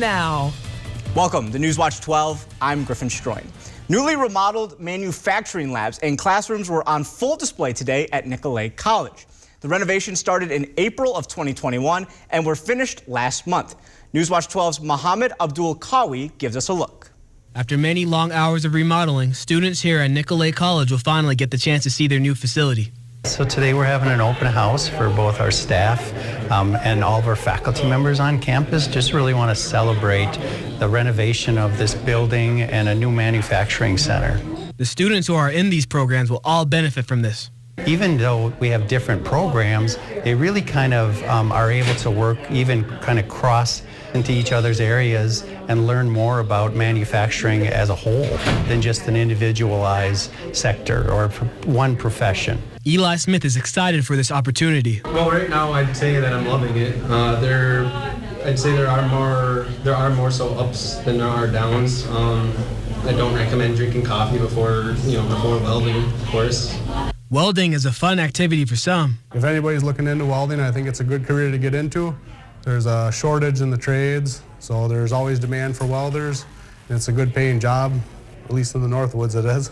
Now. Welcome to Newswatch 12. I'm Griffin Stroin. Newly remodeled manufacturing labs and classrooms were on full display today at Nicolet College. The renovation started in April of 2021 and were finished last month. Newswatch 12's Mohammed Abdul Kawi gives us a look. After many long hours of remodeling, students here at Nicolet College will finally get the chance to see their new facility. So today we're having an open house for both our staff and all of our faculty members on campus. Just really want to celebrate the renovation of this building and a new manufacturing center. The students who are in these programs will all benefit from this. Even though we have different programs, they really kind of are able to work, even kind of cross into each other's areas and learn more about manufacturing as a whole than just an individualized sector or one profession. Eli Smith is excited for this opportunity. Well, right now I'd say that I'm loving it. I'd say there are more so ups than there are downs. I don't recommend drinking coffee before welding, of course. Welding is a fun activity for some. If anybody's looking into welding, I think it's a good career to get into. There's a shortage in the trades, so there's always demand for welders. And it's a good paying job, at least in the Northwoods it is.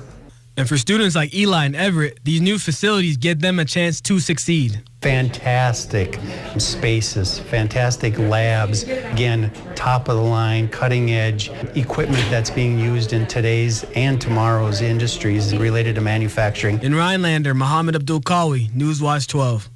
And for students like Eli and Everett, these new facilities give them a chance to succeed. Fantastic spaces, fantastic labs, again, top of the line, cutting edge equipment that's being used in today's and tomorrow's industries related to manufacturing. In Rhinelander, Mohammed Abdul Kawi, Newswatch 12.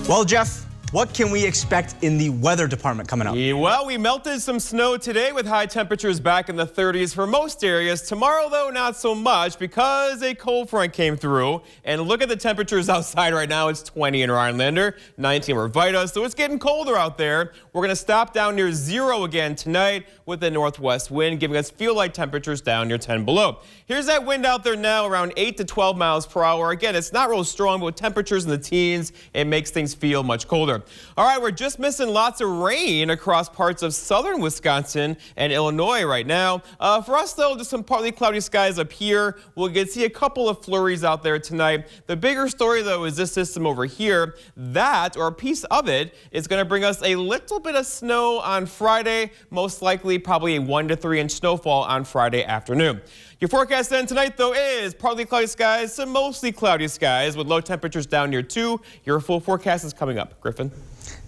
Well, Jeff, what can we expect in the weather department coming up? Yeah, well, we melted some snow today with high temperatures back in the 30s for most areas. Tomorrow, though, not so much because a cold front came through. And look at the temperatures outside right now. It's 20 in Rhinelander, 19 where Vita, so it's getting colder out there. We're going to stop down near 0 again tonight with a northwest wind, giving us feel-like temperatures down near 10 below. Here's that wind out there now, around 8 to 12 miles per hour. Again, it's not real strong, but with temperatures in the teens, it makes things feel much colder. All right, we're just missing lots of rain across parts of southern Wisconsin and Illinois right now. For us, though, just some partly cloudy skies up here. We'll see a couple of flurries out there tonight. The bigger story, though, is this system over here. That, or a piece of it, is going to bring us a little bit of snow on Friday, most likely probably a 1 to 3 inch snowfall on Friday afternoon. Your forecast then tonight, though, is partly cloudy skies to mostly cloudy skies with low temperatures down near 2. Your full forecast is coming up. Griffin.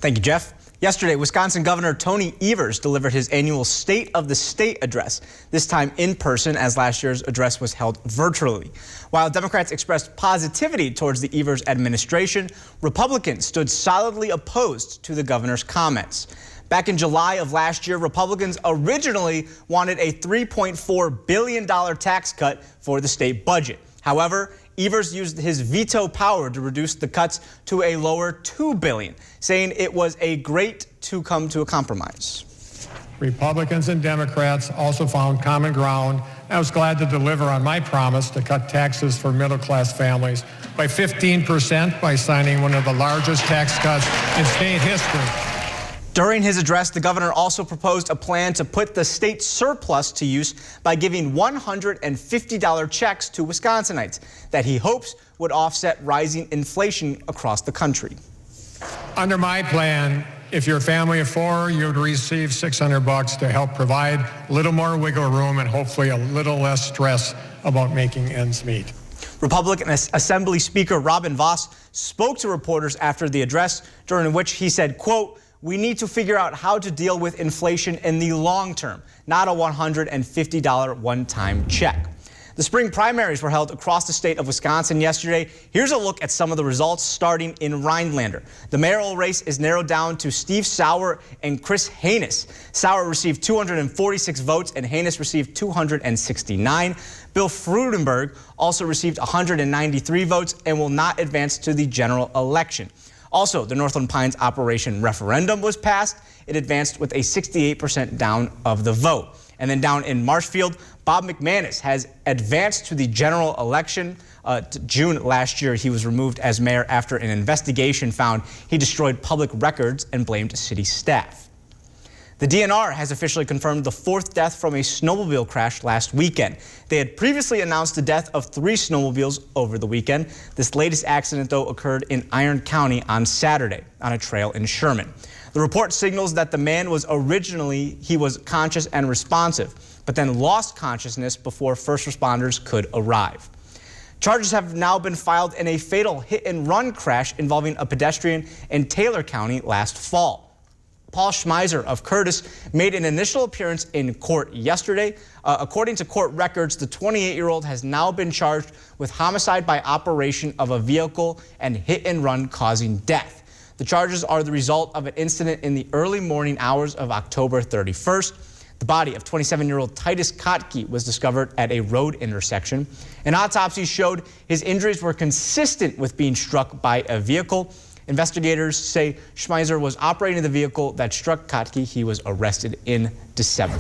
Thank you, Jeff. Yesterday, Wisconsin Governor Tony Evers delivered his annual State of the State address, this time in person as last year's address was held virtually. While Democrats expressed positivity towards the Evers administration, Republicans stood solidly opposed to the governor's comments. Back in July of last year, Republicans originally wanted a $3.4 billion tax cut for the state budget. However, Evers used his veto power to reduce the cuts to a lower $2 billion, saying it was great to come to a compromise. Republicans and Democrats also found common ground. I was glad to deliver on my promise to cut taxes for middle-class families by 15% by signing one of the largest tax cuts in state history. During his address, the governor also proposed a plan to put the state surplus to use by giving $150 checks to Wisconsinites that he hopes would offset rising inflation across the country. Under my plan, if you're a family of 4, you would receive $600 to help provide a little more wiggle room and hopefully a little less stress about making ends meet. Republican Assembly Speaker Robin Vos spoke to reporters after the address, during which he said, quote, "We need to figure out how to deal with inflation in the long term, not a $150 one-time check." The spring primaries were held across the state of Wisconsin yesterday. Here's a look at some of the results starting in Rhinelander. The mayoral race is narrowed down to Steve Sauer and Chris Haynes. Sauer received 246 votes and Haynes received 269. Bill Frudenberg also received 193 votes and will not advance to the general election. Also, the Northland Pines Operation referendum was passed. It advanced with a 68% down of the vote. And then down in Marshfield, Bob McManus has advanced to the general election. June last year, he was removed as mayor after an investigation found he destroyed public records and blamed city staff. The DNR has officially confirmed the 4th death from a snowmobile crash last weekend. They had previously announced the death of 3 snowmobiles over the weekend. This latest accident, though, occurred in Iron County on Saturday on a trail in Sherman. The report signals that the man was conscious and responsive, but then lost consciousness before first responders could arrive. Charges have now been filed in a fatal hit-and-run crash involving a pedestrian in Taylor County last fall. Paul Schmeiser of Curtis made an initial appearance in court yesterday. According to court records, the 28-year-old has now been charged with homicide by operation of a vehicle and hit-and-run causing death. The charges are the result of an incident in the early morning hours of October 31st. The body of 27-year-old Titus Kotke was discovered at a road intersection. An autopsy showed his injuries were consistent with being struck by a vehicle. Investigators say Schmeiser was operating the vehicle that struck Kotke. He was arrested in December.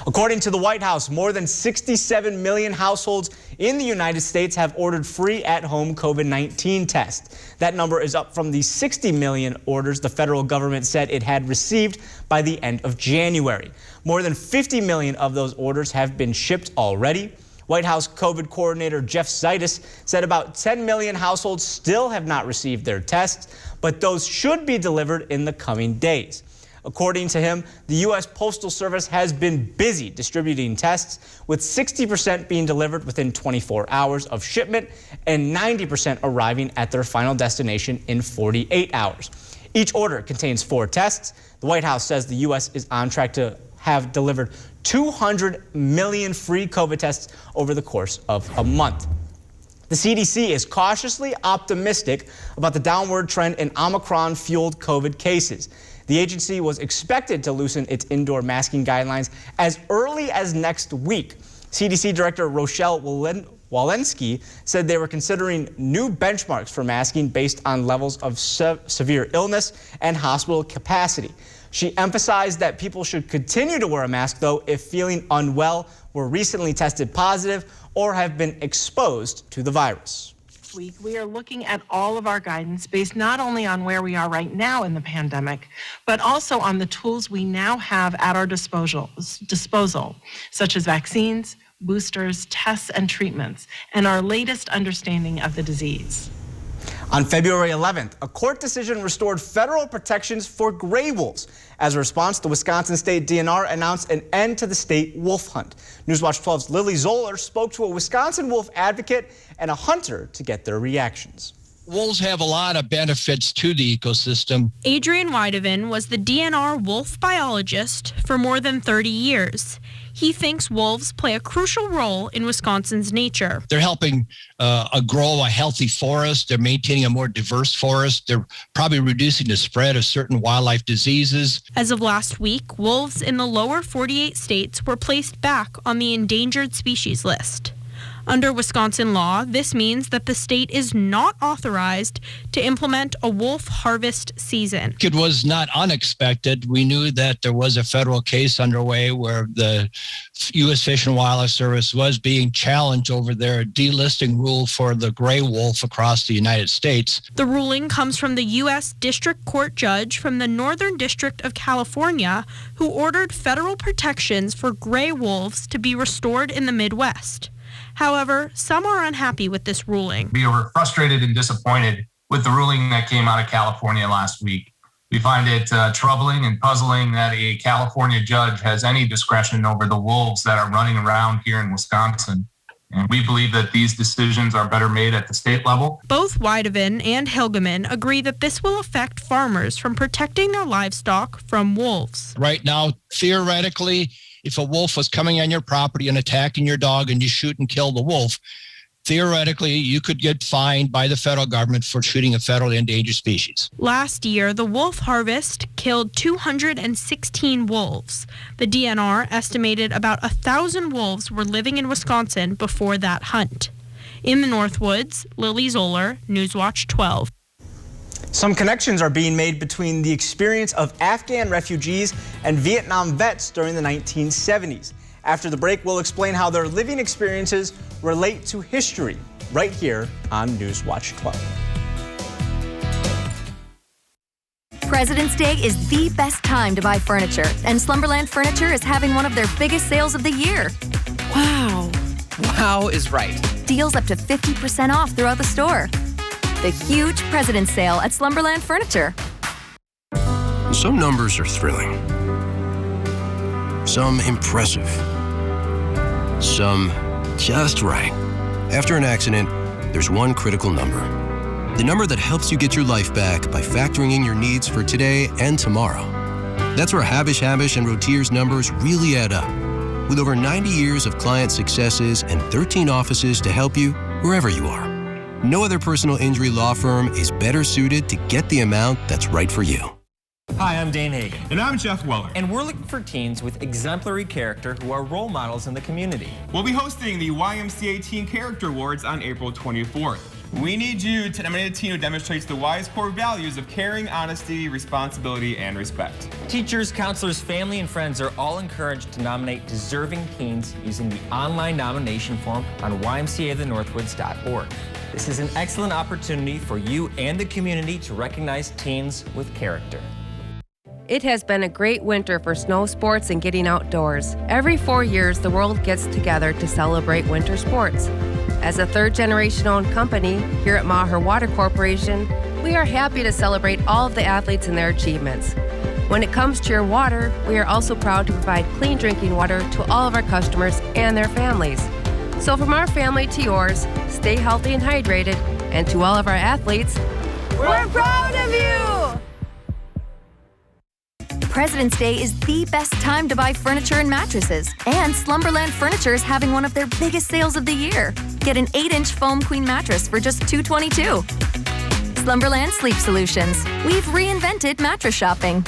According to the White House, more than 67 million households in the United States have ordered free at-home COVID-19 tests. That number is up from the 60 million orders the federal government said it had received by the end of January. More than 50 million of those orders have been shipped already. White House COVID coordinator Jeff Zitus said about 10 million households still have not received their tests, but those should be delivered in the coming days. According to him, the U.S. Postal Service has been busy distributing tests, with 60% being delivered within 24 hours of shipment and 90% arriving at their final destination in 48 hours. Each order contains 4 tests. The White House says the U.S. is on track to have delivered 200 million free COVID tests over the course of a month. The CDC is cautiously optimistic about the downward trend in Omicron-fueled COVID cases. The agency was expected to loosen its indoor masking guidelines as early as next week. CDC Director Rochelle Walensky said they were considering new benchmarks for masking based on levels of severe illness and hospital capacity. She emphasized that people should continue to wear a mask, though, if feeling unwell, were recently tested positive, or have been exposed to the virus. Week, we are looking at all of our guidance based not only on where we are right now in the pandemic, but also on the tools we now have at our disposal, such as vaccines, boosters, tests, and treatments, and our latest understanding of the disease. On February 11th, a court decision restored federal protections for gray wolves. As a response, the Wisconsin State DNR announced an end to the state wolf hunt. Newswatch 12's Lily Zoller spoke to a Wisconsin wolf advocate and a hunter to get their reactions. Wolves have a lot of benefits to the ecosystem. Adrian Weideven was the DNR wolf biologist for more than 30 years. He thinks wolves play a crucial role in Wisconsin's nature. They're helping grow a healthy forest. They're maintaining a more diverse forest. They're probably reducing the spread of certain wildlife diseases. As of last week, wolves in the lower 48 states were placed back on the endangered species list. Under Wisconsin law, this means that the state is not authorized to implement a wolf harvest season. It was not unexpected. We knew that there was a federal case underway where the U.S. Fish and Wildlife Service was being challenged over their delisting rule for the gray wolf across the United States. The ruling comes from the U.S. District Court judge from the Northern District of California, who ordered federal protections for gray wolves to be restored in the Midwest. However, some are unhappy with this ruling. We were frustrated and disappointed with the ruling that came out of California last week. We find it troubling and puzzling that a California judge has any discretion over the wolves that are running around here in Wisconsin. And we believe that these decisions are better made at the state level. Both Weideven and Hilgeman agree that this will affect farmers from protecting their livestock from wolves. Right now, theoretically, if a wolf was coming on your property and attacking your dog and you shoot and kill the wolf, theoretically, you could get fined by the federal government for shooting a federally endangered species. Last year, the wolf harvest killed 216 wolves. The DNR estimated about 1,000 wolves were living in Wisconsin before that hunt. In the Northwoods, Lily Zoller, Newswatch 12. Some connections are being made between the experience of Afghan refugees and Vietnam vets during the 1970s. After the break, we'll explain how their living experiences relate to history right here on Newswatch 12. President's Day is the best time to buy furniture, and Slumberland Furniture is having one of their biggest sales of the year. Wow. Wow is right. Deals up to 50% off throughout the store. The huge President's Sale at Slumberland Furniture. Some numbers are thrilling, some impressive, some just right. After an accident, there's one critical number. The number that helps you get your life back by factoring in your needs for today and tomorrow. That's where Habish and Rotier's numbers really add up. With over 90 years of client successes and 13 offices to help you wherever you are. No other personal injury law firm is better suited to get the amount that's right for you. Hi, I'm Dane Hagan. And I'm Jeff Weller. And we're looking for teens with exemplary character who are role models in the community. We'll be hosting the YMCA Teen Character Awards on April 24th. We need you to nominate a teen who demonstrates the wise core values of caring, honesty, responsibility, and respect. Teachers, counselors, family, and friends are all encouraged to nominate deserving teens using the online nomination form on ymcathenorthwoods.org. This is an excellent opportunity for you and the community to recognize teens with character. It has been a great winter for snow sports and getting outdoors. Every 4 years, the world gets together to celebrate winter sports. As a third-generation owned company here at Maher Water Corporation, we are happy to celebrate all of the athletes and their achievements. When it comes to your water, we are also proud to provide clean drinking water to all of our customers and their families. So from our family to yours, stay healthy and hydrated, and to all of our athletes, we're proud of you! President's Day is the best time to buy furniture and mattresses. And Slumberland Furniture is having one of their biggest sales of the year. Get an 8-inch foam queen mattress for just $222. Slumberland Sleep Solutions. We've reinvented mattress shopping.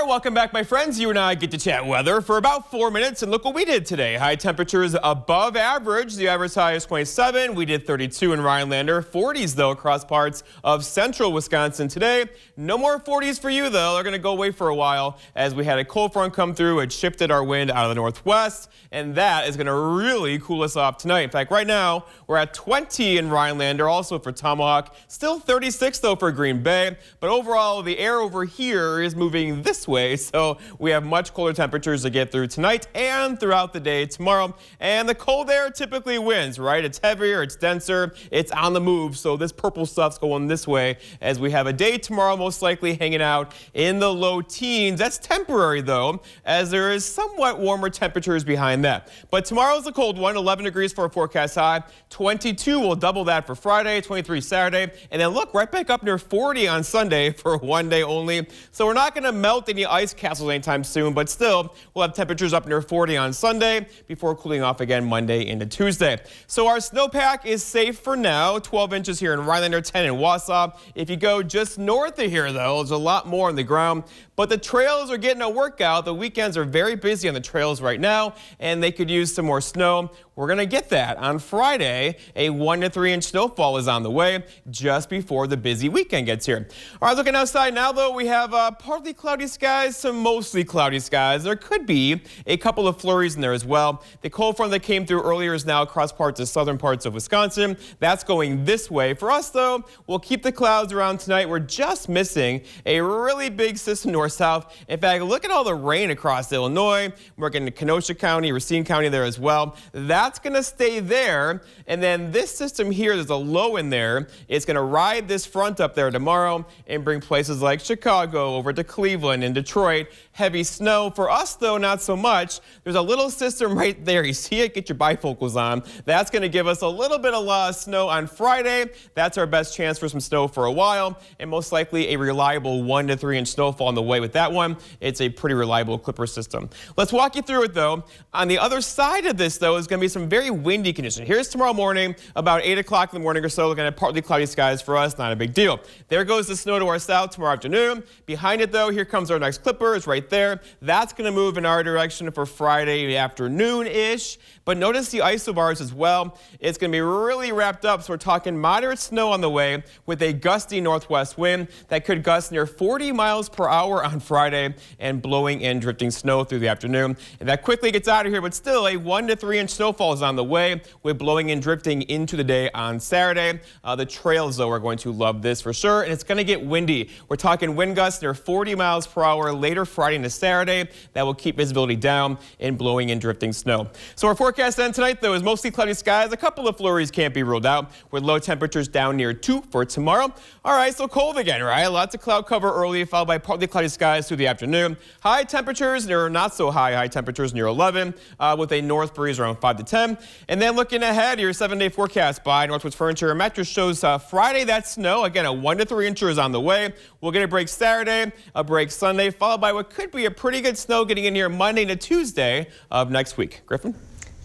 Welcome back, my friends. You and I get to chat weather for about 4 minutes, and look what we did today. High temperatures above average. The average high is 27. We did 32 in Rhinelander. 40s, though, across parts of central Wisconsin today. No more 40s for you, though. They're going to go away for a while as we had a cold front come through. It shifted our wind out of the northwest, and that is going to really cool us off tonight. In fact, right now, we're at 20 in Rhinelander, also for Tomahawk. Still 36, though, for Green Bay. But overall, the air over here is moving this way. So we have much colder temperatures to get through tonight and throughout the day tomorrow. And the cold air typically wins, right? It's heavier, it's denser, it's on the move. So this purple stuff's going this way as we have a day tomorrow most likely hanging out in the low teens. That's temporary, though, as there is somewhat warmer temperatures behind that. But tomorrow's the cold one, 11 degrees for a forecast high. 22 will double that for Friday, 23 Saturday. And then look, right back up near 40 on Sunday for one day only. So we're not going to melt any ice castles anytime soon, but still we'll have temperatures up near 40 on Sunday before cooling off again Monday into Tuesday. So our snowpack is safe for now. 12 inches here in Rhinelander, 10 in Wausau. If you go just north of here, though, there's a lot more on the ground. But the trails are getting a workout. The weekends are very busy on the trails right now, and they could use some more snow. We're going to get that on Friday. A 1 to 3 inch snowfall is on the way just before the busy weekend gets here. All right, looking outside now, though, we have partly cloudy skies, some mostly cloudy skies. There could be a couple of flurries in there as well. The cold front that came through earlier is now across parts of southern parts of Wisconsin. That's going this way. For us, though, we'll keep the clouds around tonight. We're just missing a really big system north-south. In fact, look at all the rain across Illinois. We're getting Kenosha County, Racine County there as well. That's going to stay there. And then this system here, there's a low in there. It's going to ride this front up there tomorrow and bring places like Chicago over to Cleveland and Detroit. Heavy snow. For us, though, not so much. There's a little system right there. You see it? Get your bifocals on. That's going to give us a little bit of snow on Friday. That's our best chance for some snow for a while, and most likely a reliable 1 to 3 inch snowfall on the way with that one. It's a pretty reliable clipper system. Let's walk you through it, though. On the other side of this, though, is going to be some very windy conditions. Here's tomorrow morning, about 8 o'clock in the morning or so, looking at partly cloudy skies for us. Not a big deal. There goes the snow to our south tomorrow afternoon. Behind it, though, here comes our next clipper. It's right there. That's going to move in our direction for Friday afternoon-ish. But notice the isobars as well. It's going to be really wrapped up, so we're talking moderate snow on the way with a gusty northwest wind that could gust near 40 miles per hour on Friday and blowing in drifting snow through the afternoon. And that quickly gets out of here, but still a 1 to 3 inch snowfall is on the way with blowing and drifting into the day on Saturday. The trails, though, are going to love this for sure, and it's going to get windy. We're talking wind gusts near 40 miles per hour later Friday Friday into Saturday. That will keep visibility down and blowing and drifting snow. So our forecast then tonight, though, is mostly cloudy skies. A couple of flurries can't be ruled out, with low temperatures down near 2 for tomorrow. All right, so cold again, right? Lots of cloud cover early, followed by partly cloudy skies through the afternoon. High temperatures, or not so high temperatures near 11, with a north breeze around 5 to 10. And then looking ahead, your 7-day forecast by Northwoods Furniture and Mattress shows Friday that snow. Again, a 1 to 3 inches on the way. We'll get a break Saturday, a break Sunday, followed by what could be a pretty good snow getting in here Monday to Tuesday of next week. Griffin?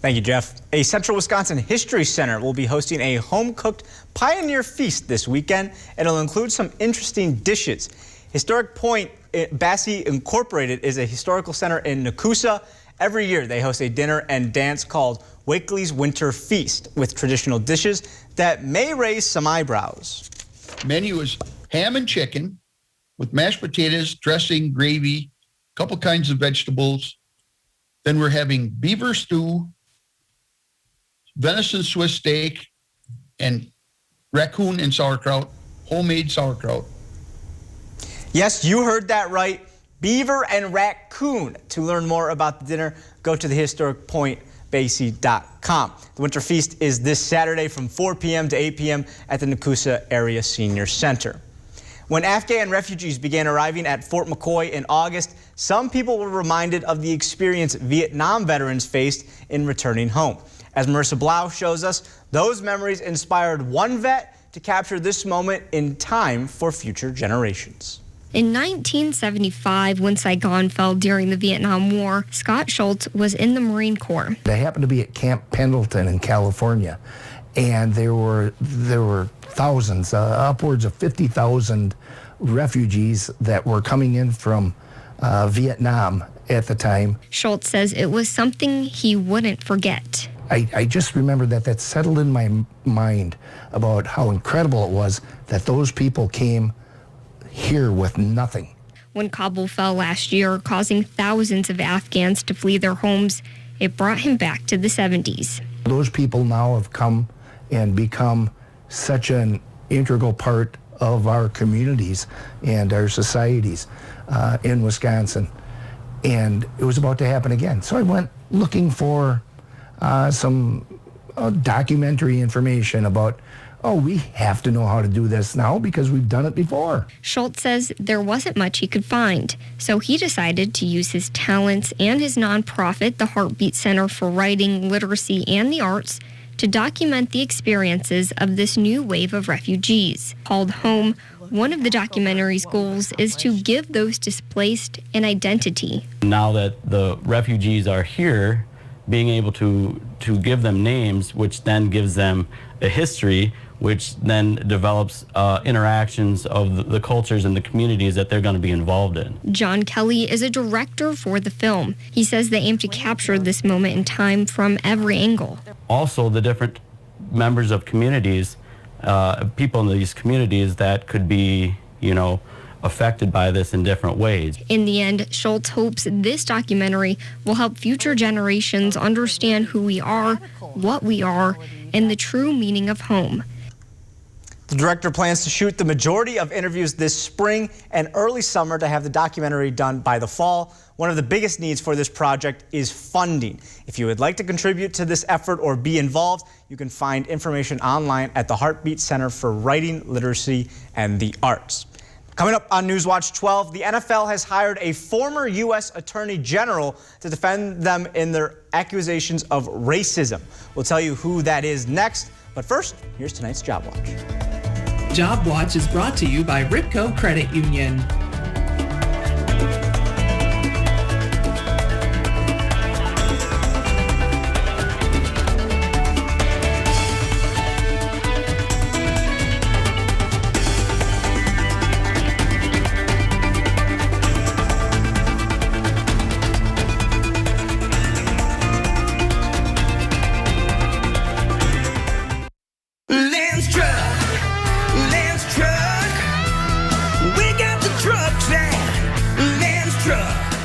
Thank you, Jeff. A Central Wisconsin History Center will be hosting a home-cooked Pioneer Feast this weekend. It'll include some interesting dishes. Historic Point Basse Incorporated is a historical center in Nakusa. Every year, they host a dinner and dance called Wakely's Winter Feast with traditional dishes that may raise some eyebrows. Menu is ham and chicken with mashed potatoes, dressing, gravy, a couple kinds of vegetables. Then we're having beaver stew, venison Swiss steak, and raccoon and sauerkraut, homemade sauerkraut. Yes, you heard that right. Beaver and raccoon. To learn more about the dinner, go to thehistoricpointbasse.com. The Winter Feast is this Saturday from 4 p.m. to 8 p.m. at the Nakusa Area Senior Center. When Afghan refugees began arriving at Fort McCoy in August, some people were reminded of the experience Vietnam veterans faced in returning home. As Marissa Blau shows us, those memories inspired one vet to capture this moment in time for future generations. In 1975, when Saigon fell during the Vietnam War, Scott Schultz was in the Marine Corps. I happened to be at Camp Pendleton in California, and there were thousands, upwards of 50,000 refugees that were coming in from Vietnam at the time. Schultz says it was something he wouldn't forget. I just remember that settled in my mind about how incredible it was that those people came here with nothing. When Kabul fell last year, causing thousands of Afghans to flee their homes, it brought him back to the 70s. Those people now have come and become such an integral part of our communities and our societies in Wisconsin. And it was about to happen again. So I went looking for some documentary information about, we have to know how to do this now because we've done it before. Schultz says there wasn't much he could find, so he decided to use his talents and his nonprofit, the Heartbeat Center for Writing, Literacy, and the Arts, to document the experiences of this new wave of refugees. Called Home, one of the documentary's goals is to give those displaced an identity. Now that the refugees are here, being able to give them names, which then gives them a history, which then develops interactions of the cultures and the communities that they're going to be involved in. John Kelly is a director for the film. He says they aim to capture this moment in time from every angle. Also, the different members of communities, people in these communities that could be, affected by this in different ways. In the end, Schultz hopes this documentary will help future generations understand who we are, what we are, and the true meaning of home. The director plans to shoot the majority of interviews this spring and early summer to have the documentary done by the fall. One of the biggest needs for this project is funding. If you would like to contribute to this effort or be involved, you can find information online at the Heartbeat Center for Writing, Literacy, and the Arts. Coming up on Newswatch 12, the NFL has hired a former U.S. Attorney General to defend them in their accusations of racism. We'll tell you who that is next, but first, here's tonight's Job Watch. Job Watch is brought to you by Ripco Credit Union.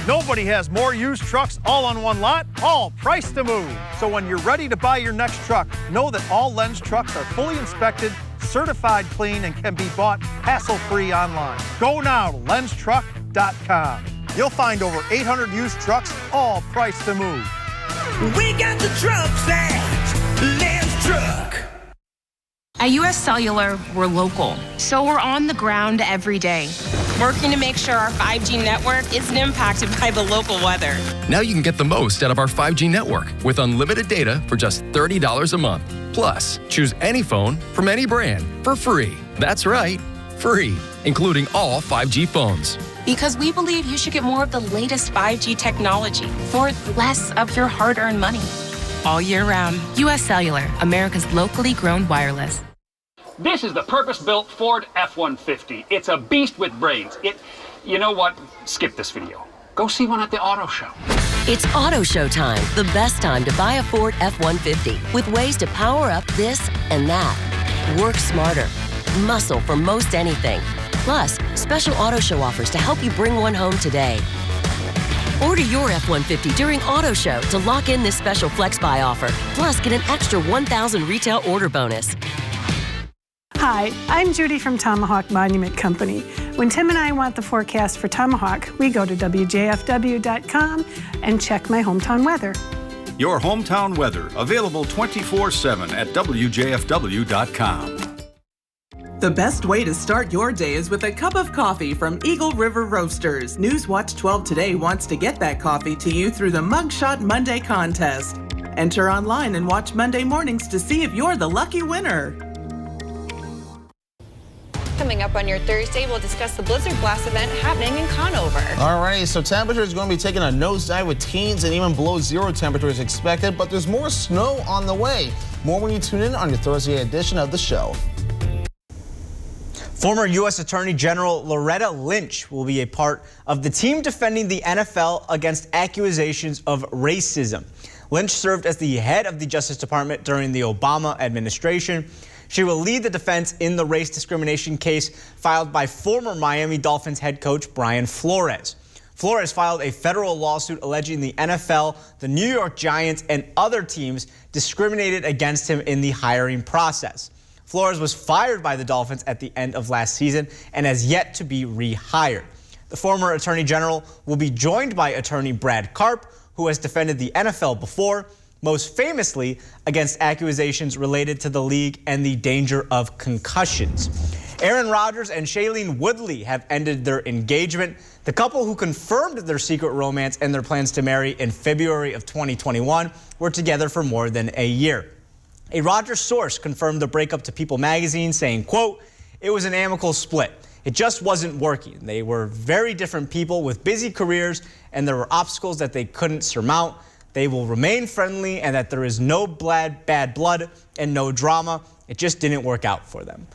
Nobody has more used trucks all on one lot, all priced to move. So when you're ready to buy your next truck, know that all Lenz trucks are fully inspected, certified clean, and can be bought hassle-free online. Go now to lenztruck.com. You'll find over 800 used trucks, all priced to move. We got the trucks at Lance Truck. At U.S. Cellular, we're local, so we're on the ground every day, working to make sure our 5G network isn't impacted by the local weather. Now you can get the most out of our 5G network with unlimited data for just $30 a month. Plus, choose any phone from any brand for free. That's right, free, including all 5G phones. Because we believe you should get more of the latest 5G technology for less of your hard-earned money. All year round, U.S. Cellular, America's locally grown wireless. This is the purpose-built Ford F-150. It's a beast with brains. You know what? Skip this video. Go see one at the auto show. It's auto show time, the best time to buy a Ford F-150 with ways to power up this and that. Work smarter. Muscle for most anything. Plus, special auto show offers to help you bring one home today. Order your F-150 during Auto Show to lock in this special Flex Buy offer. Plus, get an extra $1,000 retail order bonus. Hi, I'm Judy from Tomahawk Monument Company. When Tim and I want the forecast for Tomahawk, we go to WJFW.com and check my hometown weather. Your hometown weather, available 24/7 at WJFW.com. The best way to start your day is with a cup of coffee from Eagle River Roasters. Newswatch 12 Today wants to get that coffee to you through the Mugshot Monday contest. Enter online and watch Monday mornings to see if you're the lucky winner. Coming up on your Thursday, we'll discuss the Blizzard Blast event happening in Conover. All right, so temperature is going to be taking a nosedive with teens and even below zero temperatures expected, but there's more snow on the way. More when you tune in on your Thursday edition of the show. Former U.S. Attorney General Loretta Lynch will be a part of the team defending the NFL against accusations of racism. Lynch served as the head of the Justice Department during the Obama administration. She will lead the defense in the race discrimination case filed by former Miami Dolphins head coach Brian Flores. Flores filed a federal lawsuit alleging the NFL, the New York Giants, and other teams discriminated against him in the hiring process. Flores was fired by the Dolphins at the end of last season and has yet to be rehired. The former Attorney General will be joined by attorney Brad Karp, who has defended the NFL before, most famously against accusations related to the league and the danger of concussions. Aaron Rodgers and Shailene Woodley have ended their engagement. The couple, who confirmed their secret romance and their plans to marry in February of 2021, were together for more than a year. A Rodgers source confirmed the breakup to People magazine, saying, quote, "It was an amicable split. It just wasn't working. They were very different people with busy careers, and there were obstacles that they couldn't surmount. They will remain friendly, and that there is no bad blood and no drama. It just didn't work out for them."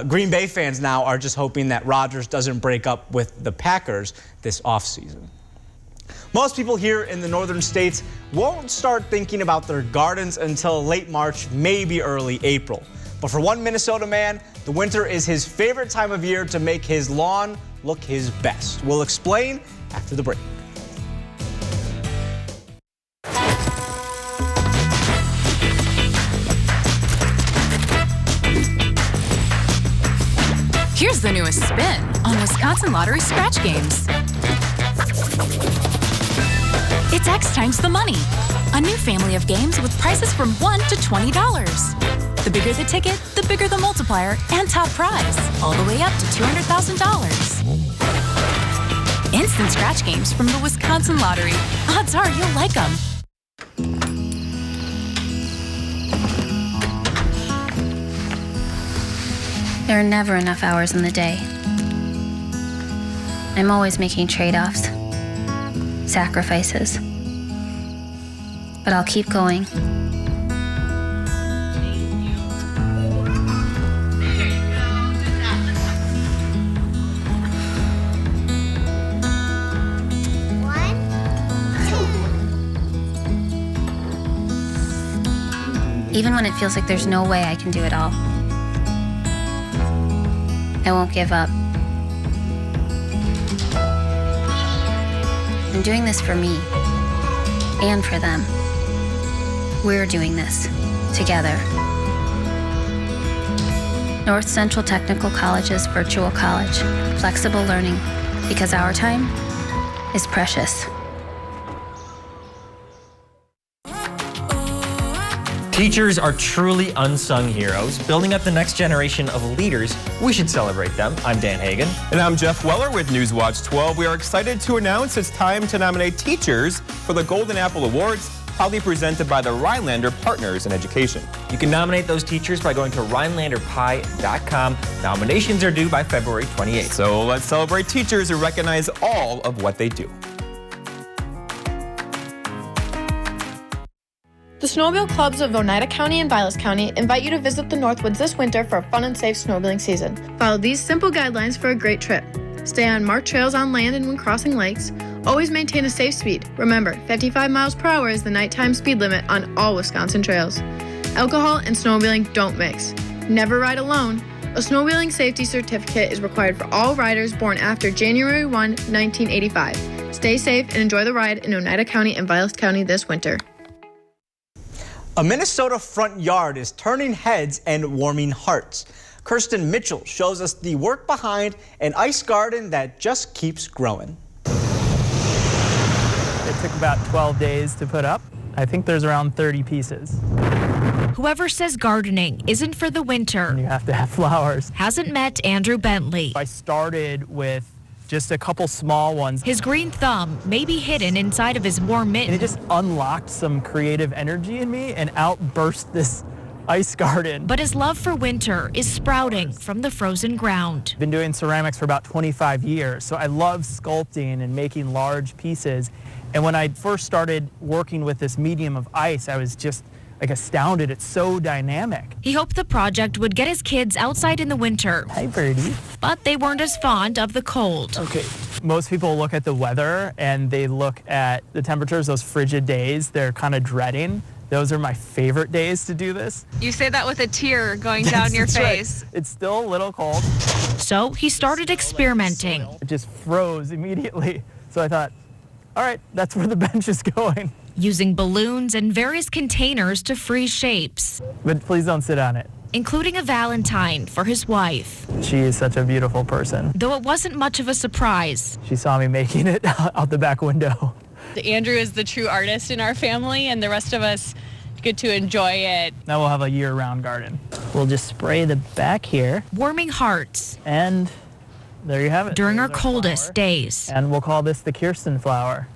Green Bay fans now are just hoping that Rodgers doesn't break up with the Packers this offseason. Most people here in the northern states won't start thinking about their gardens until late March, maybe early April. But for one Minnesota man, the winter is his favorite time of year to make his lawn look his best. We'll explain after the break. Here's the newest spin on Wisconsin Lottery scratch games. It's X times the money, a new family of games with prices from $1 to $20. The bigger the ticket, the bigger the multiplier and top prize, all the way up to $200,000. Instant scratch games from the Wisconsin Lottery. Odds are you'll like them. There are never enough hours in the day. I'm always making trade-offs, sacrifices. But I'll keep going. Even when it feels like there's no way I can do it all, I won't give up. I'm doing this for me and for them. We're doing this together. North Central Technical College's virtual college, flexible learning, because our time is precious. Teachers are truly unsung heroes, building up the next generation of leaders. We should celebrate them. I'm Dan Hagan. And I'm Jeff Weller with Newswatch 12. We are excited to announce it's time to nominate teachers for the Golden Apple Awards, proudly presented by the Rhinelander Partners in Education. You can nominate those teachers by going to RhinelanderPie.com. Nominations are due by February 28th. So let's celebrate teachers who recognize all of what they do. The snowmobile clubs of Oneida County and Vilas County invite you to visit the Northwoods this winter for a fun and safe snowmobiling season. Follow these simple guidelines for a great trip. Stay on marked trails on land and when crossing lakes. Always maintain a safe speed. Remember, 55 miles per hour is the nighttime speed limit on all Wisconsin trails. Alcohol and snowmobiling don't mix. Never ride alone. A snowmobiling safety certificate is required for all riders born after January 1, 1985. Stay safe and enjoy the ride in Oneida County and Vilas County this winter. A Minnesota front yard is turning heads and warming hearts. Kirsten Mitchell shows us the work behind an ice garden that just keeps growing. It took about 12 days to put up. I think there's around 30 pieces. Whoever says gardening isn't for the winter, You have to have flowers. hasn't met Andrew Bentley. I started with just a couple small ones. His green thumb may be hidden inside of his warm And mitten. it just unlocked some creative energy in me and outburst this ice garden. But his love for winter is sprouting from the frozen ground. I've been doing ceramics for about 25 years, so I love sculpting and making large pieces. And when I first started working with this medium of ice, I was just astounded. It's so dynamic. He hoped the project would get his kids outside in the winter. Hi, birdie. But they weren't as fond of the cold. Okay. Most people look at the weather and they look at the temperatures, those frigid days they're kind of dreading. Those are my favorite days to do this. You say that with a tear going down your That's right. face. It's still a little cold. So he started experimenting. It just froze immediately. So I thought, all right, that's where the bench is going. Using balloons and various containers to freeze shapes, But please don't sit on it. including a Valentine for his wife. She is such a beautiful person. Though it wasn't much of a surprise. She saw me making it out the back window. Andrew is the true artist in our family, and the rest of us get to enjoy it. Now we'll have a year-round garden. We'll just spray the back here. Warming hearts. And there you have it. During our There's coldest flower. days. And we'll call this the Kirsten flower.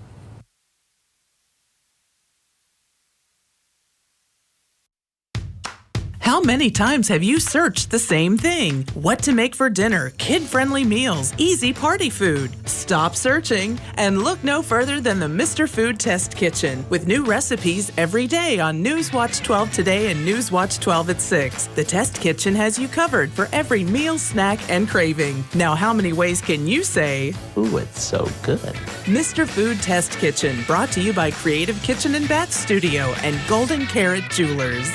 How many times have you searched the same thing? What to make for dinner, kid-friendly meals, easy party food? Stop searching and look no further than the Mr. Food Test Kitchen with new recipes every day on Newswatch 12 Today and Newswatch 12 at 6. The Test Kitchen has you covered for every meal, snack, and craving. Now, how many ways can you say, ooh, it's so good? Mr. Food Test Kitchen, brought to you by Creative Kitchen and Bath Studio and Golden Carrot Jewelers.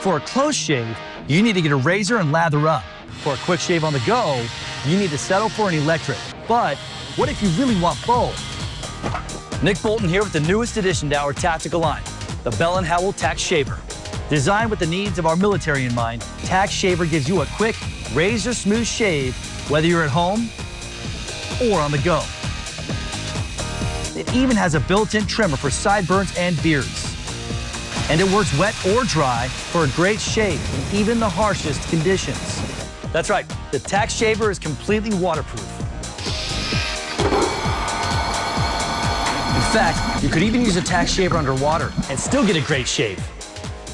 For a close shave, you need to get a razor and lather up. For a quick shave on the go, you need to settle for an electric. But what if you really want both? Nick Bolton here with the newest addition to our tactical line, the Bell & Howell Tax Shaver. Designed with the needs of our military in mind, Tax Shaver gives you a quick, razor-smooth shave, whether you're at home or on the go. It even has a built-in trimmer for sideburns and beards. And it works wet or dry for a great shave in even the harshest conditions. That's right, the Tax Shaver is completely waterproof. In fact, you could even use a Tax Shaver underwater and still get a great shave.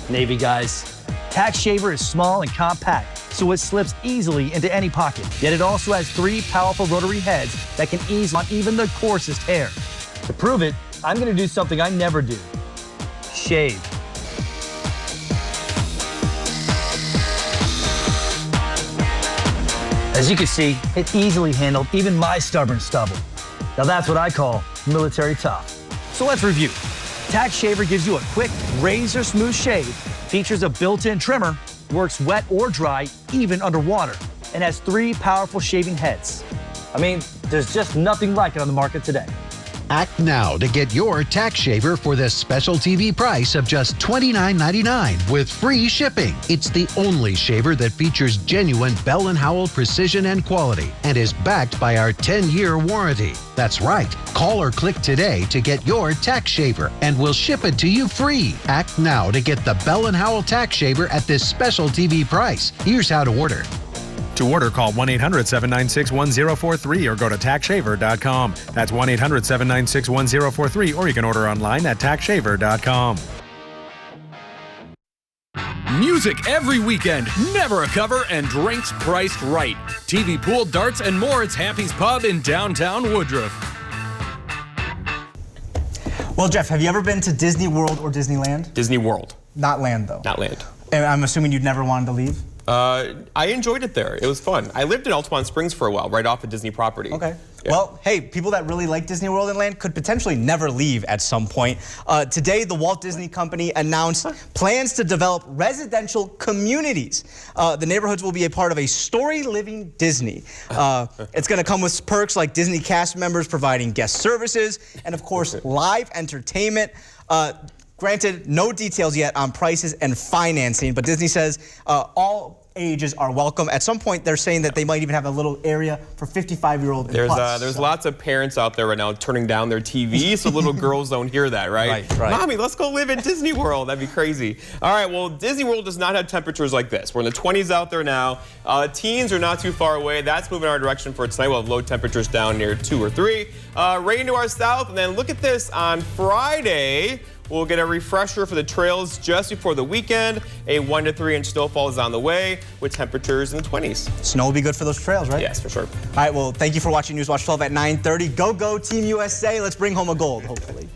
Navy guys, Tax Shaver is small and compact, so it slips easily into any pocket. Yet it also has 3 powerful rotary heads that can ease on even the coarsest hair. To prove it, I'm gonna do something I never do. Shave. As you can see, it easily handled even my stubborn stubble. Now that's what I call military tough. So let's review. Tax Shaver gives you a quick, razor-smooth shave, features a built-in trimmer, works wet or dry, even underwater, and has 3 powerful shaving heads. I mean, there's just nothing like it on the market today. Act now to get your tax shaver for this special TV price of just $29.99 with free shipping. It's the only shaver that features genuine Bell & Howell precision and quality and is backed by our 10-year warranty. That's right. Call or click today to get your tax shaver and we'll ship it to you free. Act now to get the Bell & Howell tax shaver at this special TV price. Here's how to order. To order, call 1-800-796-1043 or go to taxshaver.com. That's 1-800-796-1043, or you can order online at taxshaver.com. Music every weekend, never a cover, and drinks priced right. TV, pool, darts, and more. It's Happy's Pub in downtown Woodruff. Well, Jeff, have you ever been to Disney World or Disneyland? Disney World. Not Land, though. Not Land. And I'm assuming you'd never wanted to leave? I enjoyed it there. It was fun. I lived in Altamont Springs for a while, right off the Disney property. Okay. Yeah. Well, hey, people that really like Disney World and Land could potentially never leave at some point. Today, the Walt Disney Company announced plans to develop residential communities. The neighborhoods will be a part of a story living Disney. It's going to come with perks like Disney cast members providing guest services and, of course, live entertainment. Granted, no details yet on prices and financing, but Disney says all ages are welcome. At some point, they're saying that they might even have a little area for 55-year-old and plus. There's lots of parents out there right now turning down their TV so little girls don't hear that, right? Right. Mommy, let's go live in Disney World. That'd be crazy. All right, well, Disney World does not have temperatures like this. We're in the 20s out there now. Teens are not too far away. That's moving our direction for tonight. We'll have low temperatures down near 2 or 3. Rain to our south, and then look at this on Friday. We'll get a refresher for the trails just before the weekend. A 1 to 3 inch snowfall is on the way with temperatures in the 20s. Snow will be good for those trails, right? Yes, for sure. All right, well, thank you for watching News Watch 12 at 9:30. Go, Team USA. Let's bring home a gold, hopefully.